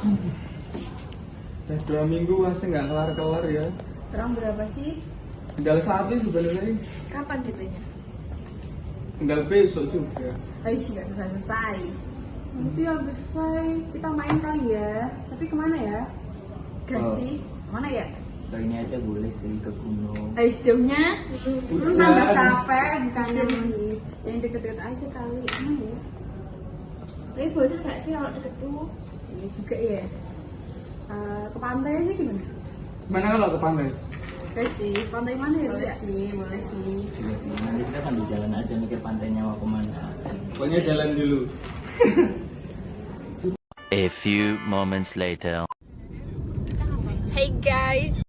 Udah 2 minggu masih nggak kelar-kelar ya. Terang berapa sih? Tinggal satu sebenarnya. Kapan deadline-nya? Tinggal besok juga. Sih nggak selesai. Nanti habis selesai kita main kali ya. Tapi kemana ya? Gak sih? Mana ya? Kali ini aja boleh sih ke gunung. Aisyahnya Udah. tambah capek bukannya yang deket-deket aja kali. Mana ya? Tapi bosan nggak sih kalau deket tuh? Iya juga ya. Ke pantai sih gimana? Mana kalau ke pantai? Boleh sih. Pantai mana ya? Boleh sih, boleh sih. Iya sih, nanti kita sambil jalan aja mikir pantainya mau kemana. Pokoknya jalan dulu. A few moments later. Hey guys.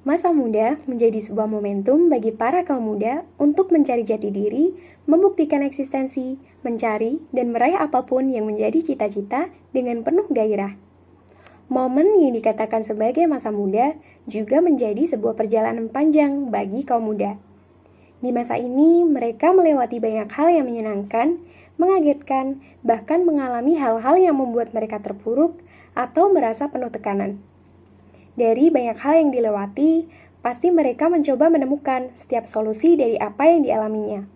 Masa muda menjadi sebuah momentum bagi para kaum muda untuk mencari jati diri, membuktikan eksistensi, mencari dan meraih apapun yang menjadi cita-cita dengan penuh gairah. Momen yang dikatakan sebagai masa muda juga menjadi sebuah perjalanan panjang bagi kaum muda. Di masa ini, mereka melewati banyak hal yang menyenangkan, mengagetkan, bahkan mengalami hal-hal yang membuat mereka terpuruk atau merasa penuh tekanan. Dari banyak hal yang dilewati, pasti mereka mencoba menemukan setiap solusi dari apa yang dialaminya.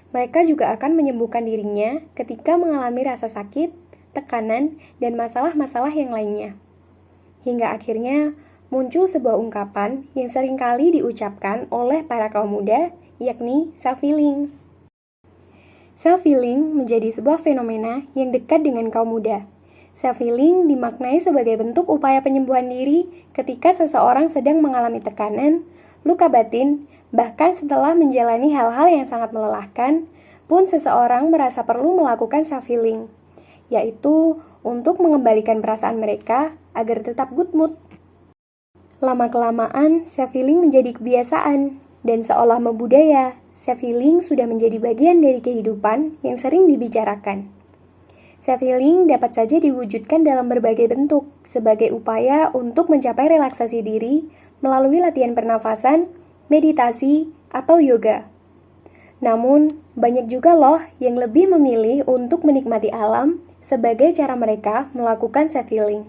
Mereka juga akan menyembuhkan dirinya ketika mengalami rasa sakit, tekanan, dan masalah-masalah yang lainnya. Hingga akhirnya muncul sebuah ungkapan yang seringkali diucapkan oleh para kaum muda, yakni self-healing. Self-healing menjadi sebuah fenomena yang dekat dengan kaum muda. Self-healing dimaknai sebagai bentuk upaya penyembuhan diri ketika seseorang sedang mengalami tekanan, luka batin, bahkan setelah menjalani hal-hal yang sangat melelahkan, pun seseorang merasa perlu melakukan self-healing, yaitu untuk mengembalikan perasaan mereka agar tetap good mood. Lama-kelamaan, self-healing menjadi kebiasaan, dan seolah membudaya, self-healing sudah menjadi bagian dari kehidupan yang sering dibicarakan. Self-healing dapat saja diwujudkan dalam berbagai bentuk, sebagai upaya untuk mencapai relaksasi diri melalui latihan pernafasan, meditasi, atau yoga. Namun, banyak juga loh yang lebih memilih untuk menikmati alam sebagai cara mereka melakukan self-healing.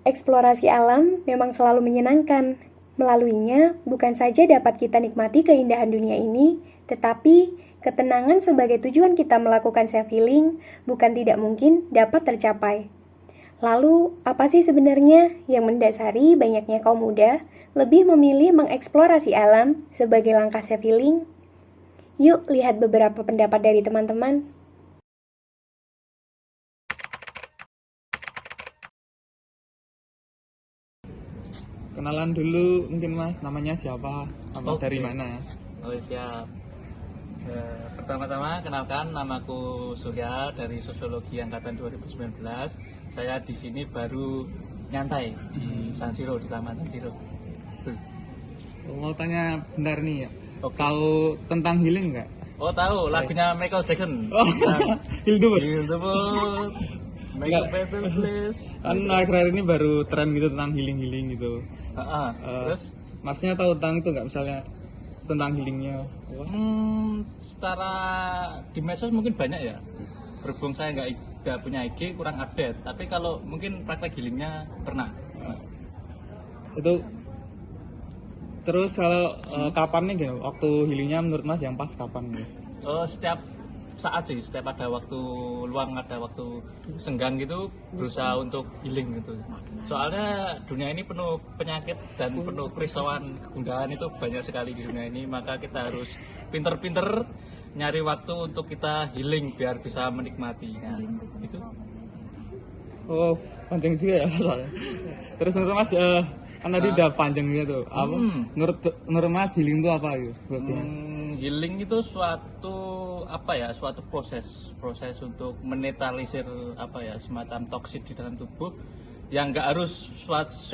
Eksplorasi alam memang selalu menyenangkan. Melaluinya, bukan saja dapat kita nikmati keindahan dunia ini, tetapi ketenangan sebagai tujuan kita melakukan self-healing bukan tidak mungkin dapat tercapai. Lalu, apa sih sebenarnya yang mendasari banyaknya kaum muda lebih memilih mengeksplorasi alam sebagai langkah self-healing? Yuk lihat beberapa pendapat dari teman-teman. Kenalan dulu mungkin Mas, namanya siapa? Dari mana? Oh siap. Pertama-tama kenalkan, namaku Surya dari Sosiologi Angkatan 2019. Saya di sini baru nyantai di San Siro, di Taman San Siro. Mau tanya bentar nih ya. Oke. Tahu tentang healing nggak? Oh tahu, lagunya Michael Jackson. Oh, heal the world. Heal the world, make a better place. Kan akhir-akhir ini baru tren gitu tentang healing gitu. Terus Masnya tahu tentang itu nggak, misalnya tentang healingnya? secara di medsos mungkin banyak ya. Berhubung saya nggak punya IG, kurang update. Tapi kalau mungkin praktek healingnya pernah. Itu terus kalau kapan nih gitu, waktu healingnya menurut Mas yang pas kapan gitu? Setiap saat sih, setiap ada waktu luang, ada waktu senggang gitu, berusaha untuk healing gitu. Soalnya dunia ini penuh penyakit dan penuh kerisauan, kegundahan itu banyak sekali di dunia ini. Maka kita harus pinter-pinter nyari waktu untuk kita healing biar bisa menikmati. Nah, gitu. Oh, panjang juga ya soalnya. Terus menurut Mas kan tadi udah panjang gitu. Apa? Menurut Mas healing itu apa gitu? Buat Mas? Healing itu suatu proses untuk menetralisir semacam toksit di dalam tubuh yang nggak harus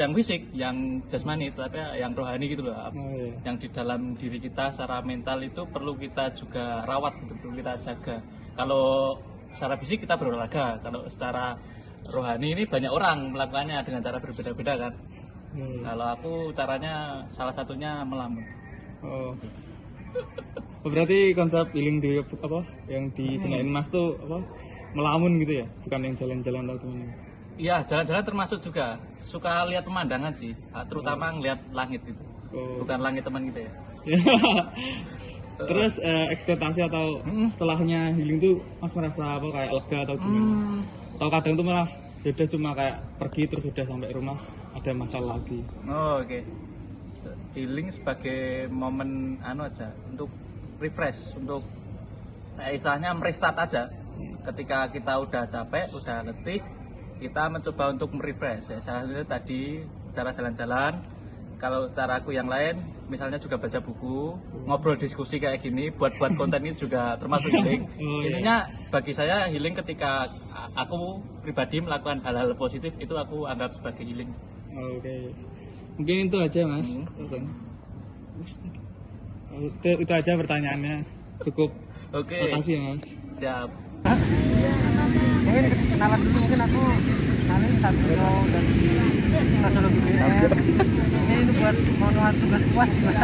yang fisik, yang jasmani, tapi yang rohani gitu loh. Iya. Yang di dalam diri kita secara mental itu perlu kita juga rawat, gitu, perlu kita jaga. Kalau secara fisik kita berolahraga, kalau secara rohani ini banyak orang melakukannya dengan cara berbeda-beda kan. Kalau aku caranya salah satunya melamun. Oh. Oh, berarti konsep healing di apa yang digunain Mas tuh apa? Melamun gitu ya, bukan yang jalan-jalan atau gimana? Iya, jalan-jalan termasuk juga. Suka lihat pemandangan sih, terutama ngeliat langit gitu. Oh. Bukan langit teman kita ya. Terus ekspektasi atau setelahnya healing tuh Mas merasa apa kayak lega atau gimana? Atau kadang tuh malah beda cuma kayak pergi terus udah sampai rumah ada masalah lagi. Oh, oke. Healing sebagai momen aja untuk refresh, untuk istilahnya merestart aja. Ketika kita udah capek, udah letih, kita mencoba untuk merefresh. Ya, salah satunya tadi cara jalan-jalan. Kalau caraku yang lain, misalnya juga baca buku, ngobrol diskusi kayak gini, buat konten ini juga termasuk healing. Intinya bagi saya healing ketika aku pribadi melakukan hal-hal positif itu aku anggap sebagai healing. Oke. Mungkin itu aja Mas. Itu aja pertanyaannya. Cukup. Oke. Makasih ya Mas. Siap. Mungkin kenalan dulu, mungkin aku kenalin Sandro dari Solo BBM. Ini buat memenuhi tugas puas Mbak.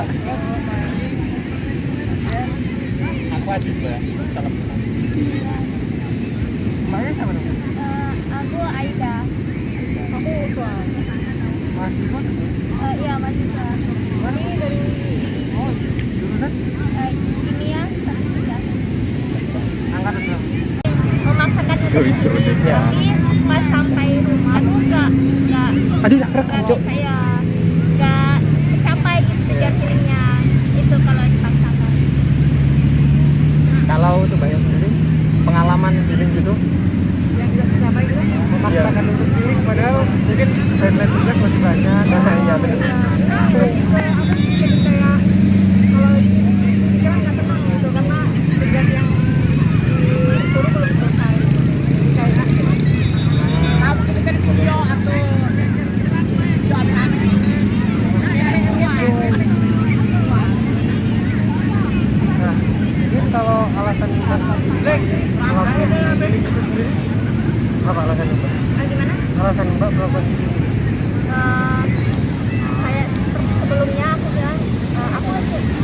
Aku Adit, Mbak. Salam kenal. Mbaknya siapa dong? Aku Aida. Aku Uswa. Mahasiswa? Iya, mahasiswa. Ini dari jurusan? Kimia. Angkatan berapa? Memaksakan untuk beli, tapi pas sampai rumah tuh nggak saya nggak capai gitu kejar feelingnya itu kalau dipaksakan. Kalau untuk Mbak sendiri, pengalaman healing gitu? Yang tidak tercapai gitu? Memaksakan untuk healing, padahal mungkin deadline tugas masih banyak. Iya benar. Aku jadi kayak kalau pikiran nggak tenang gitu karena tugas yang disuruh belum selesai. Kayak tahu kita kan video atau Nah, mungkin kalau alasan Mbak melakukan healing itu sendiri, apa alasan Mbak? gimana? Alasan Mbak melakukan healing? Kayak sebelumnya aku bilang aku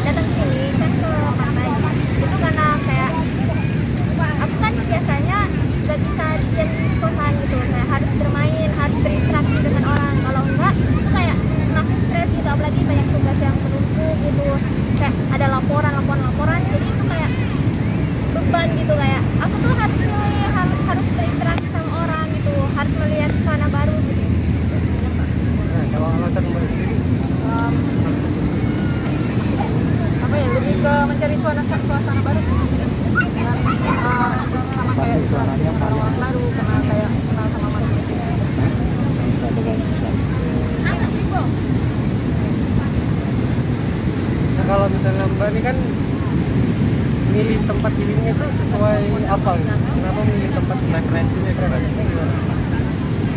datang sini kan ke pantai itu karena kayak aku kan biasanya nggak bisa diam di kosan gitu, kayak harus bermain, harus berinteraksi dengan orang. Kalau enggak itu kayak semakin stres gitu, apalagi banyak tugas yang menumpuk gitu, kayak ada laporan jadi itu kayak beban gitu. Kayak aku tuh harus berinteraksi sama orang gitu, harus melihat suasana baru gitu. Nah, kalau alasan Mbak sendiri? Apa ya, lebih ke mencari suasana baru sama kayak orang baru, karena kayak kenal sama manusia. Nah, kalau misalnya Mbak ini kan milih tempat healingnya itu sesuai apa gitu? Kenapa milih tempat referensinya gimana?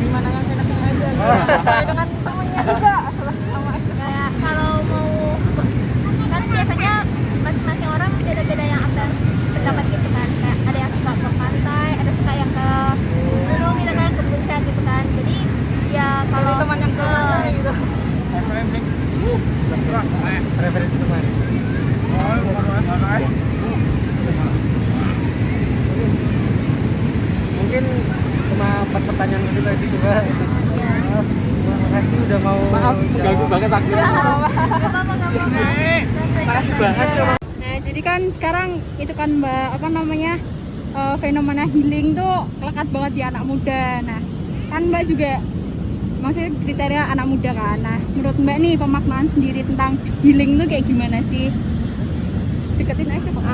Gimana yang enak-enak aja gitu. Sesuai dengan temennya juga sama. Kayak kalau mau kan biasanya masing-masing orang beda-beda yang akan pendapat gitu kan, kayak ada yang suka ke pantai, ada suka yang ke gunung gitu kan, ke puncak gitu kan. Jadi ya kalau teman yang ke pantai gitu. Referensi teman. Mungkin cuma 4 pertanyaan itu tadi coba. Terima kasih udah mau. Maaf, ganggu banget aku. nggak apa-apa. Makasih banget. Nah, jadi kan sekarang itu kan Mbak, apa namanya, fenomena healing tuh lekat banget di anak muda. Nah, kan Mbak juga maksudnya kriteria anak muda kan. Nah, menurut Mbak nih pemaknaan sendiri tentang healing tuh kayak gimana sih? Deketin aja Pak.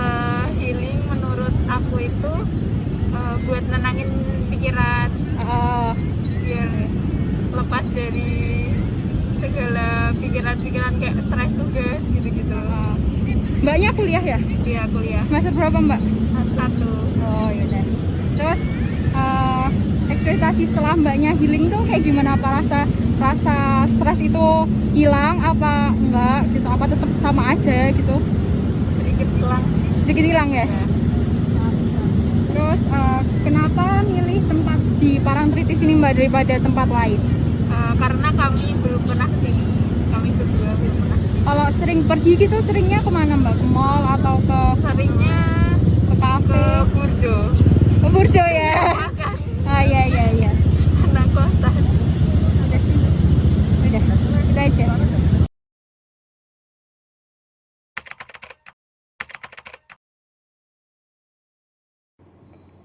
Healing menurut aku itu buat nenangin pikiran, biar lepas dari segala pikiran-pikiran kayak stres tugas gitu-gitu. Mbaknya kuliah ya? Iya, kuliah Semester berapa Mbak? 1. Oh iya. Terus ekspektasi setelah Mbaknya healing tuh kayak gimana? Apa rasa stres itu hilang apa enggak gitu? Apa tetap sama aja gitu? Sedikit hilang ya? Terus kenapa milih tempat di Parangtritis ini Mbak daripada tempat lain? Karena kami belum pernah kesini. Kami berdua belum pernah. Kalau sering pergi gitu, seringnya kemana Mbak? Ke mall atau ke Seringnya kafe? ke Burjo. Ke Burjo ya. Makan Ah iya. anak kosan. Udah, itu aja.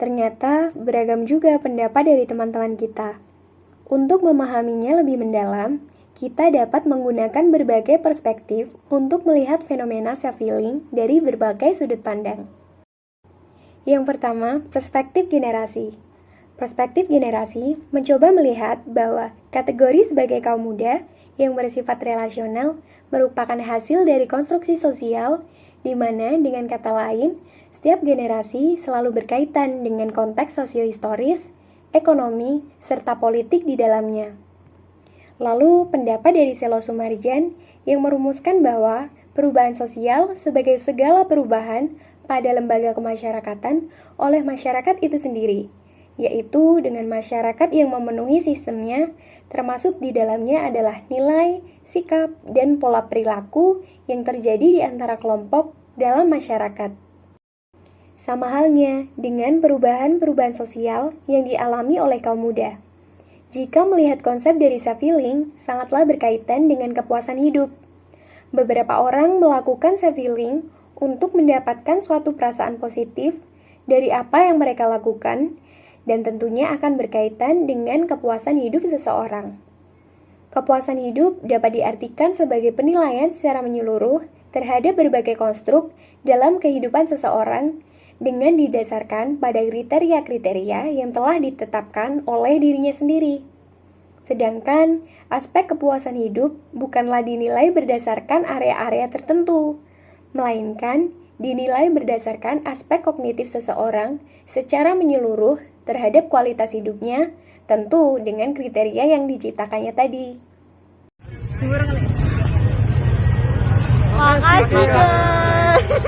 Ternyata beragam juga pendapat dari teman-teman kita. Untuk memahaminya lebih mendalam, kita dapat menggunakan berbagai perspektif untuk melihat fenomena self-healing dari berbagai sudut pandang. Yang pertama, perspektif generasi. Perspektif generasi mencoba melihat bahwa kategori sebagai kaum muda yang bersifat relasional merupakan hasil dari konstruksi sosial, di mana dengan kata lain, setiap generasi selalu berkaitan dengan konteks sosiohistoris, ekonomi, serta politik di dalamnya. Lalu, pendapat dari Selo Sumarjan yang merumuskan bahwa perubahan sosial sebagai segala perubahan pada lembaga kemasyarakatan oleh masyarakat itu sendiri, yaitu dengan masyarakat yang memenuhi sistemnya, termasuk di dalamnya adalah nilai, sikap, dan pola perilaku yang terjadi di antara kelompok dalam masyarakat. Sama halnya dengan perubahan-perubahan sosial yang dialami oleh kaum muda. Jika melihat konsep dari self-healing, sangatlah berkaitan dengan kepuasan hidup. Beberapa orang melakukan self-healing untuk mendapatkan suatu perasaan positif dari apa yang mereka lakukan, dan tentunya akan berkaitan dengan kepuasan hidup seseorang. Kepuasan hidup dapat diartikan sebagai penilaian secara menyeluruh terhadap berbagai konstruk dalam kehidupan seseorang, dengan didasarkan pada kriteria-kriteria yang telah ditetapkan oleh dirinya sendiri. Sedangkan aspek kepuasan hidup bukanlah dinilai berdasarkan area-area tertentu, melainkan dinilai berdasarkan aspek kognitif seseorang secara menyeluruh terhadap kualitas hidupnya, tentu dengan kriteria yang diciptakannya tadi. Makasih guys.